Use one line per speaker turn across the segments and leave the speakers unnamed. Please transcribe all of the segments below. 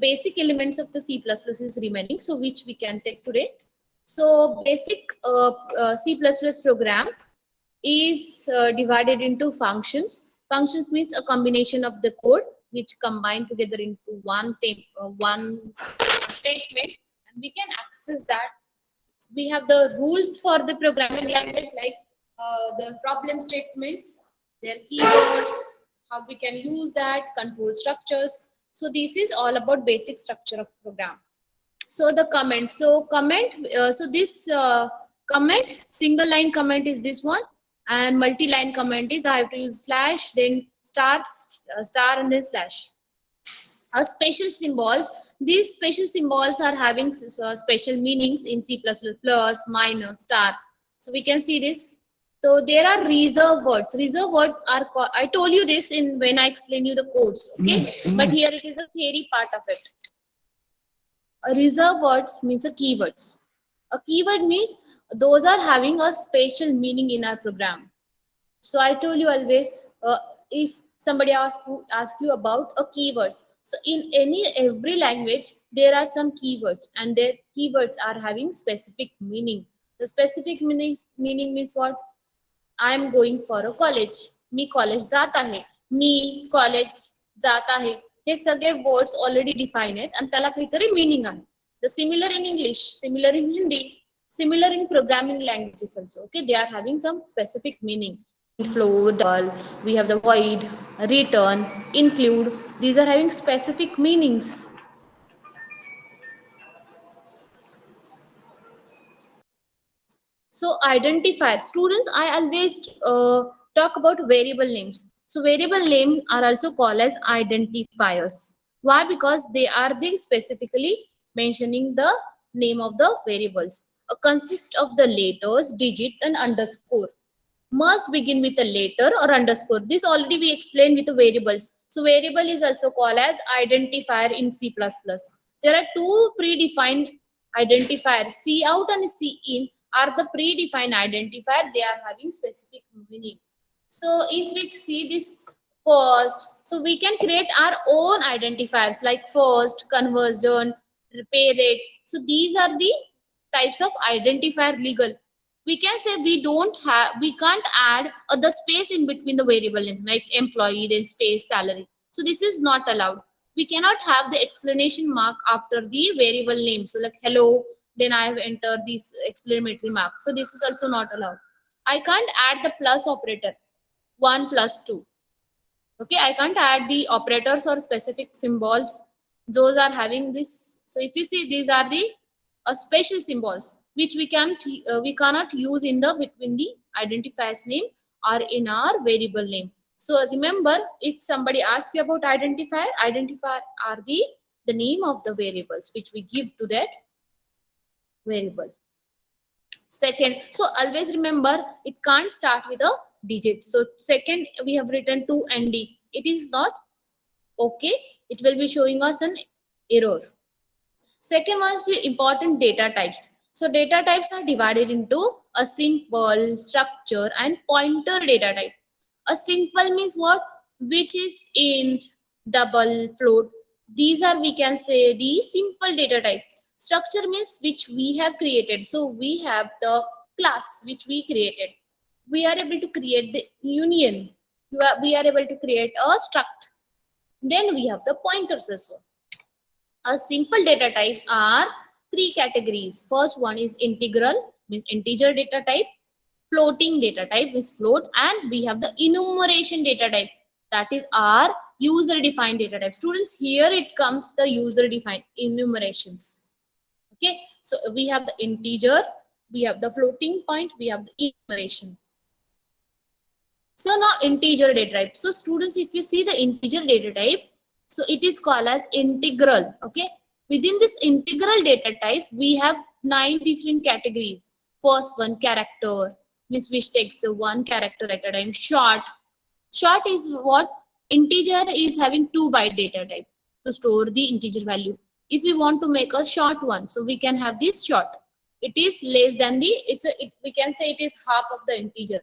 basic elements of the C++ is remaining, so which we can take today. So basic C++ program is divided into functions. Functions means a combination of the code which combine together into one statement, and we can access that. We have the rules for the programming language, like the problem statements, their keywords, how we can use that, control structures. So this is all about basic structure of program. So the comment, so this comment, single line comment is this one, and multi-line comment is I have to use slash, then star and then slash. Special symbols, these special symbols are having special meanings in C++, plus, minus, star. So we can see this. So there are reserve words. Reserve words are I told you this in when I explain you the codes, okay? But here it is a theory part of it. A reserve words means a keywords. A keyword means those are having a special meaning in our program. So I told you always, if somebody ask you about a keywords, so in every language there are some keywords, and their keywords are having specific meaning. The specific meaning means what? I am going for a college. Me college जात आहे. मी college जात आहे. हे सगळे words already define आहेत आणि त्याला काहीतरी meaning आहे. The similar in English, similar in Hindi, similar in programming languages also. Okay, they are having some specific meaning. Float, we have the void, return, include. These are having specific meanings. So identifier, students, I always talk about variable names. So variable names are also called as identifiers. Why? Because they are the specifically mentioning the name of the variables. Consist of the letters, digits and underscore. Must begin with a letter or underscore. This already we explained with the variables. So variable is also called as identifier in C++. There are two predefined identifiers, cout and cin are the predefined identifier. They are having specific meaning. So if we see this first, so we can create our own identifiers like first, conversion, pay rate. So these are the types of identifier legal. We can say we can't add the space in between the variable name, like employee, then space, salary. So this is not allowed. We cannot have the explanation mark after the variable name. So like hello, then I have entered this exclamatory mark. So this is also not allowed. I can't add the plus operator, 1 plus 2. Okay, I can't add the operators or specific symbols. Those are having this. So if you see, these are the special symbols which we cannot use in the between the identifier's name or in our variable name. So remember, if somebody asks you about identifier are the name of the variables which we give to that variable. Second, so always remember it can't start with a digit. So second, we have written 2nd. It is not okay. It will be showing us an error. Second one is the important data types. So data types are divided into a simple, structure and pointer data type. A simple means what? Which is int, double, float. These are, we can say, the simple data type. Structure means which we have created. So we have the class which we created. We are able to create the union. We are able to create a struct. Then we have the pointers also. Simple data types are 3 categories. First one is integral, means integer data type. Floating data type is float, and we have the enumeration data type, that is our user defined data type. Students, here it comes the user defined enumerations. Okay, so we have the integer, we have the floating point, we have the enumeration. So now integer data type. So students, if you see the integer data type, so it is called as integral. Okay, within this integral data type we have 9 different categories. First one, character, means which takes the 1 character at a time. Short is what? Integer is having 2 byte data type to store the integer value. If we want to make a short one, so we can have this short. It is less than the, we can say it is half of the integer.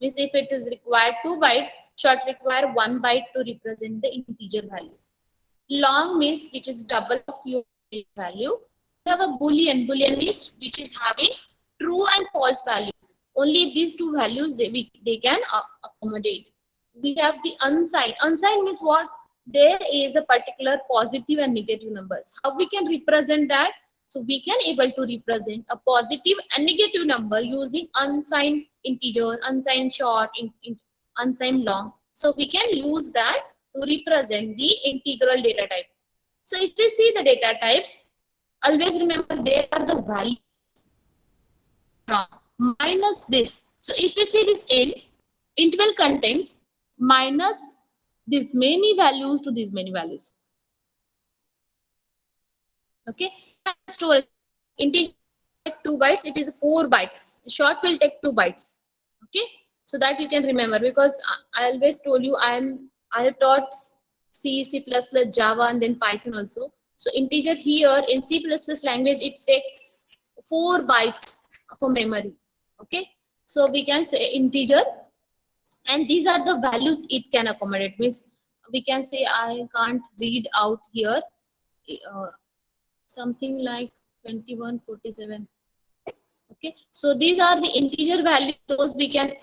Means if it is required 2 bytes, short require 1 byte to represent the integer value. Long means which is double of your value. We have a boolean. Boolean means which is having true and false values. Only these two values they can accommodate. We have the unsigned. Unsigned means what? There is a particular positive and negative numbers. How we can represent that? So we can able to represent a positive and negative number using unsigned integer, unsigned short, unsigned long. So we can use that to represent the integral data type. So if we see the data types, always remember there are the value from minus this. So if we see this int will contains minus this many values to these many values. Okay, storage integer 2 bytes, it is 4 bytes. Short will take 2 bytes. Okay, so that you can remember, because I always told you I have taught C, C++, Java, and then Python also. So integer here in C++ language, it takes 4 bytes for memory. Okay, so we can say integer, and these are the values it can accommodate. Means we can say I can't read out here uh, something like 2147. Okay, so these are the integer values, those we can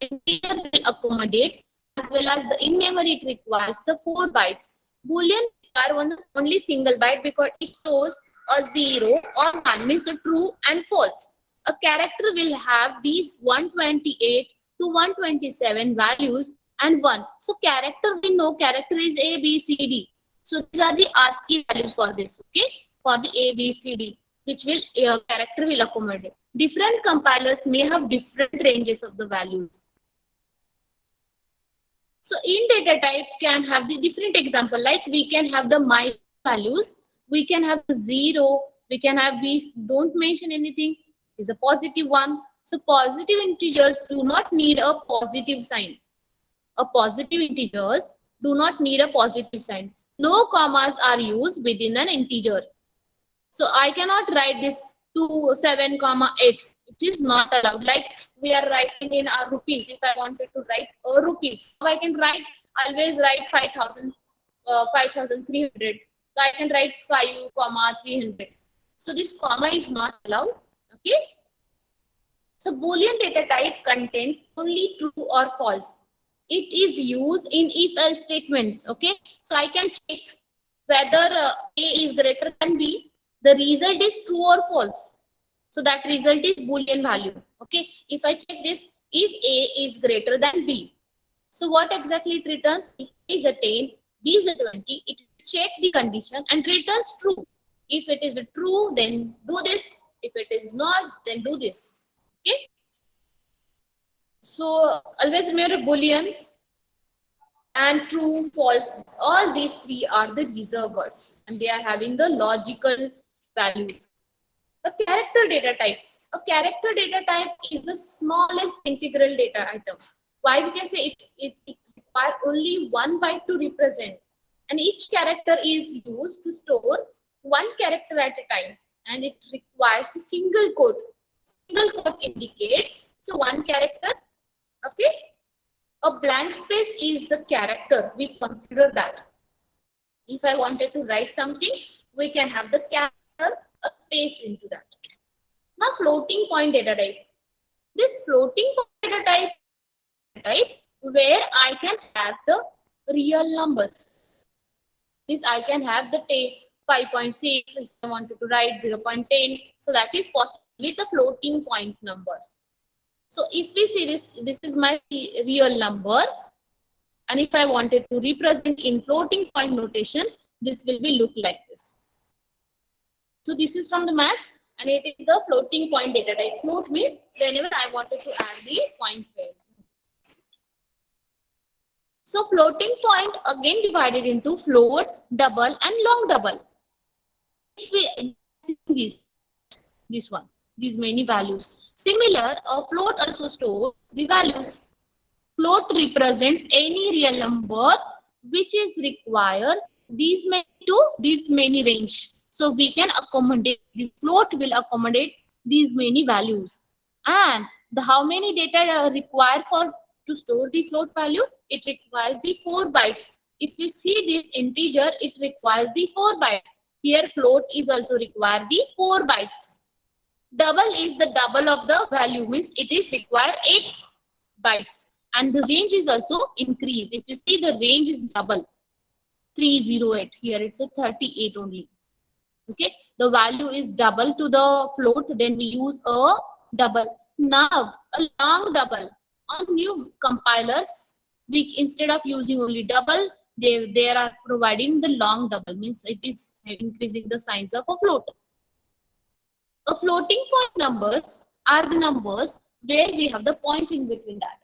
integer will accommodate, as well as the in memory it requires the 4 bytes. Boolean require only single byte because it stores a 0 or 1, means a true and false. A character will have these 128 to 127 values and 1. So character, we know character is A, B, C, D. So these are the ASCII values for this. Okay, for the A, B, C, D, which will character will accommodate. Different compilers may have different ranges of the values. So in data type can have the different example, like we can have the my values, we can have the 0, we can have, we don't mention anything, is a positive one. So positive integers do not need a positive sign. A positive integers do not need a positive sign. No commas are used within an integer. So I cannot write this 2 7 comma 8. It is not allowed. Like we are writing in our rupees. If I wanted to write rupees, I can write, always write 5,000, 5,300. So I can write 5 comma 300. So this comma is not allowed. Okay. So Boolean data type contains only true or false. It is used in if-else statements. Okay, so I can check whether A is greater than B. The result is true or false. So that result is Boolean value. Okay, if I check this, if A is greater than B, so what exactly it returns? If A is a 10, B is a 20, it check the condition and returns true. If it is true, then do this. If it is not, then do this. Okay. So always remember Boolean and true, false. All these three are the reserve words, and they are having the logical values. A character data type. A character data type is the smallest integral data item. Why? We can say it requires only 1 byte to represent, and each character is used to store one character at a time, and it requires a single quote. Single quote indicates so one character. Okay, a blank space is the character. We consider that. If I wanted to write something, we can have the character, a space into that. Now floating point data type. This floating point data type where I can have the real numbers. This I can have the 5.6, if I wanted to write 0.10. So that is possible with a floating point number. So if we see this, this is my real number. And if I wanted to represent in floating point notation, this will be look like this. So this is from the math, and it is the floating point data type. Float means whenever I wanted to add the point value. So floating point again divided into float, double, and long double. If we this one, these many values. Similar, a float also stores the values. Float represents any real number which is required these many to these many range. So we can accommodate, the float will accommodate these many values. And the how many data are required for to store the float value? It requires the 4 bytes. If we see this integer, it requires the 4 bytes. Here float is also require the 4 bytes. Double is the double of the value, means it is require 8 bytes. And the range is also increased. If you see, the range is double, 308. Here it's a 38 only. Okay, the value is double to the float, then we use a double. Now a long double. On new compilers, we, instead of using only double, they are providing the long double, means it is increasing the size of a float. A floating point numbers are the numbers where we have the point in between that.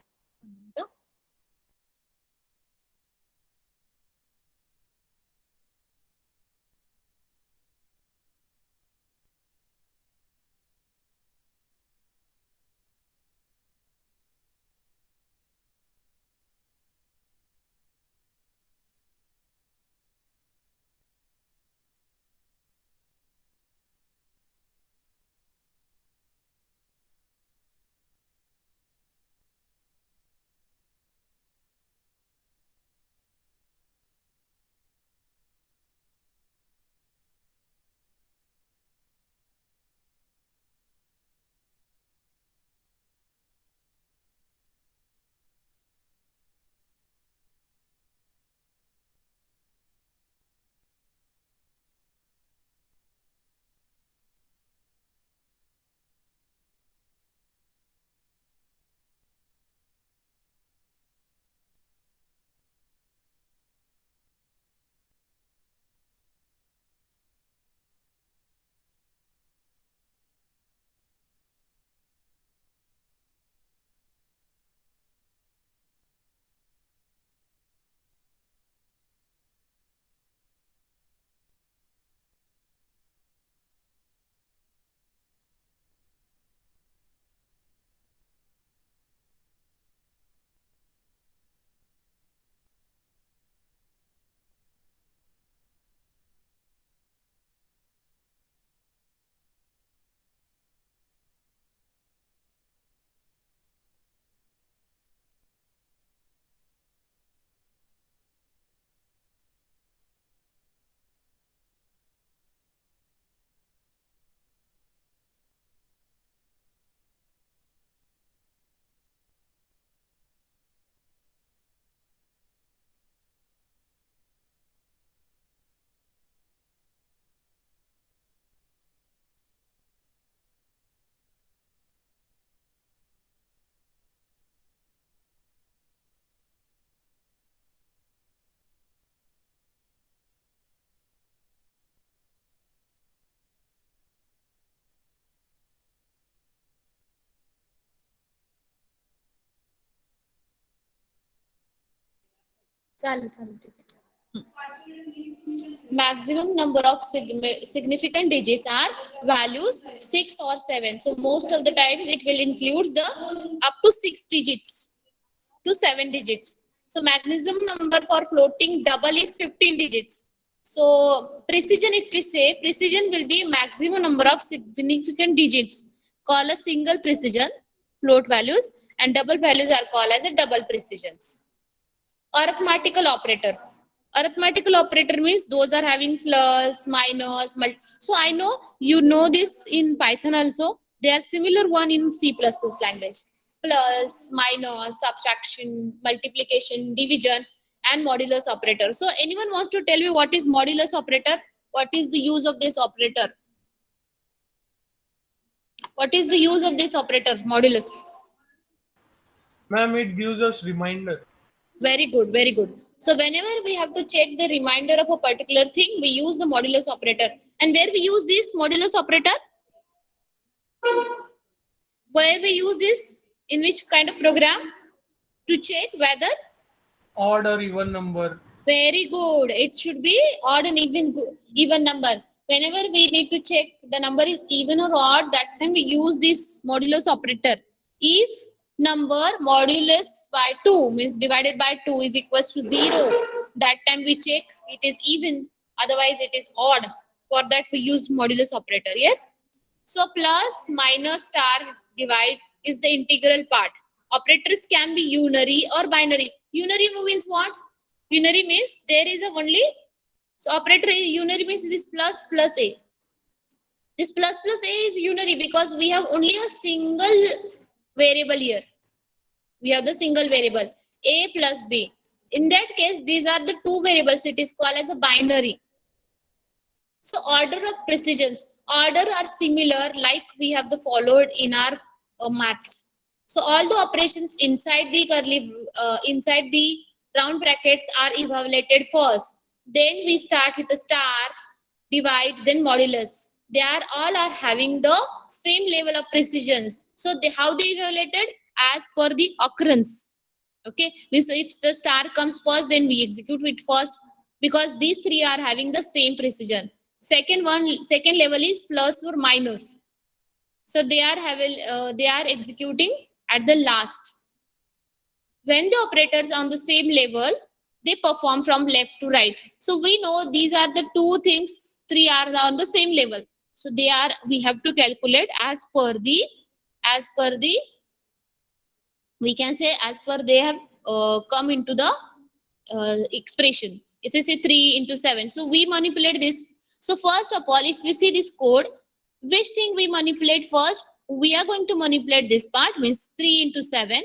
चालेल चालेल ठीक आहे. Maximum number of significant digits are values 6 or 7. So most of the times it will include the up to 6 digits to 7 digits. So maximum number for floating double is 15 digits. So precision, if we say, precision will be maximum number of significant digits called a single precision float values, and double values are called as a double precisions. Arithmetical operators. Arithmetical operator means those are having plus, minus, multi. So I know you know this in Python also. They are similar one in C++ language. Plus, minus, subtraction, multiplication, division, and modulus operator. So anyone wants to tell me what is modulus operator? What is the use of this operator? What is the use of this operator, modulus?
Ma'am, it gives us reminder.
Very good, very good. So whenever we have to check the remainder of a particular thing, we use the modulus operator. And where we use this modulus operator? Where we use this? In which kind of program? To check whether?
Odd or even number.
Very good. It should be odd and even number. Whenever we need to check the number is even or odd, that time we use this modulus operator. If number modulus by 2 means divided by 2 is equals to 0, that time we check it is even, otherwise it is odd. For that we use modulus operator. Yes. So plus, minus, star, divide is the integral part. Operators can be unary or binary. Unary means what? Unary means there is a only, so operator unary means this plus plus a. This plus plus a is unary because we have only a single variable here. We have the single variable a plus b. In that case, these are the two variables. It is called as a binary. So order of precisions, order are similar like we have the followed in our maths. So all the operations inside the curly, inside the round brackets are evaluated first. Then we start with a star, divide, then modulus. They are all are having the same level of precisions. So they, how they evaluated? As per the occurrence. Okay, so if the star comes first, then we execute it first because these three are having the same precision. Second level is plus or minus. So they are having they are executing at the last. When the operators on the same level, they perform from left to right. So we know these are the two things, three are on the same level. So they are, we have to calculate as per the we can say as per they have come into the expression. If we say 3 into 7, so we manipulate this. So first of all, if we see this code, which thing we manipulate first? We are going to manipulate this part, means 3 into 7.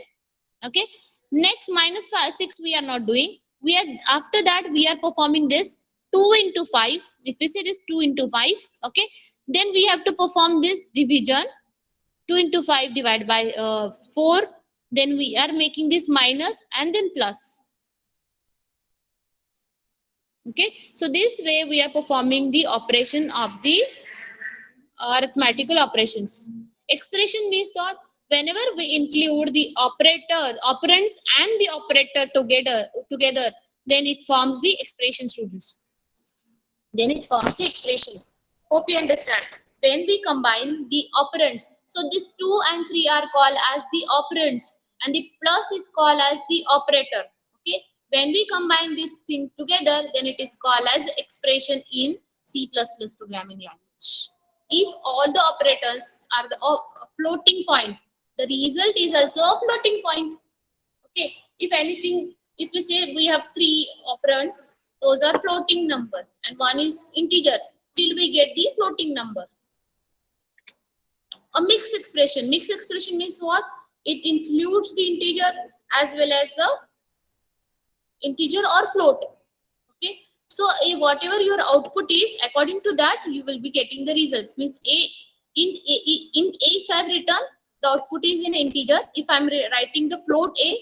Okay, next minus 5, 6 we are not doing. We are, after that we are performing this 2 into 5. If we say this 2 into 5, okay, then we have to perform this division. 2 into 5 divided by 4. Then we are making this minus and then plus. Okay, so this way we are performing the operation of the arithmetical operations. Expression means that whenever we include the operands and the operator together, then it forms the expression, students. Then it forms the expression. Hope you understand. When we combine the operands, so these 2 and 3 are called as the operands and the plus is called as the operator. Okay, when we combine this thing together, then it is called as expression in C++ programming language. If all the operators are the floating point, the result is also a floating point. Okay, if anything, if we say we have 3 operands, those are floating numbers and one is integer, till we get the floating number. A mixed expression means what? It includes the integer as well as the integer or float. Okay, so whatever your output is, according to that you will be getting the results. Means int a, if I have written the output is in integer, if I'm writing the float a,